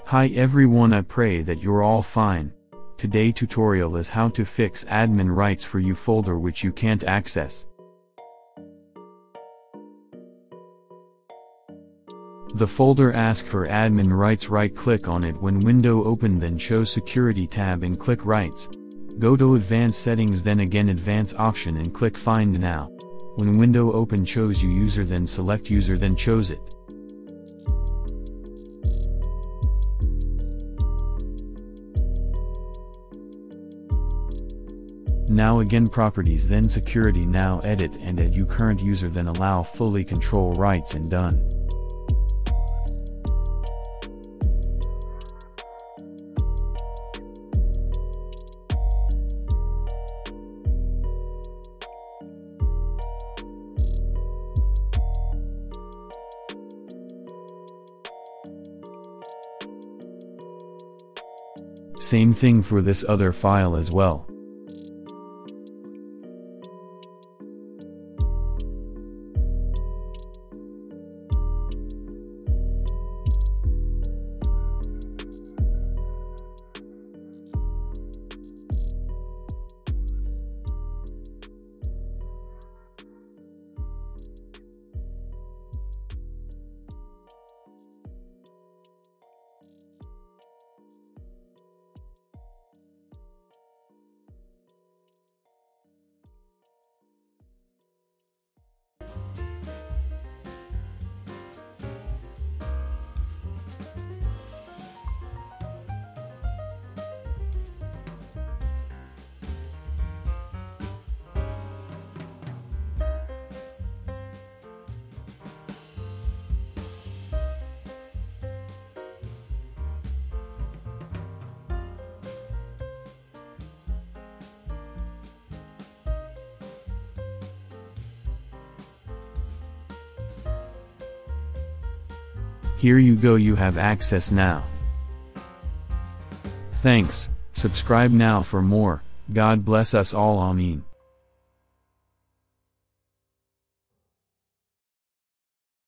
Hi everyone, I pray that you're all fine. Today tutorial is how to fix admin rights for you folder which you can't access. The folder asks for admin rights. Right click on it when window open, then choose security tab and click rights. Go to advanced settings, then again advanced option and click find now. When window open, choose user, then select user, then choose it. Now again properties, then security, now edit and add your current user, then allow fully control rights and done. Same thing for this other file as well. Here you go, you have access now. Thanks, subscribe now for more. God bless us all, Amin.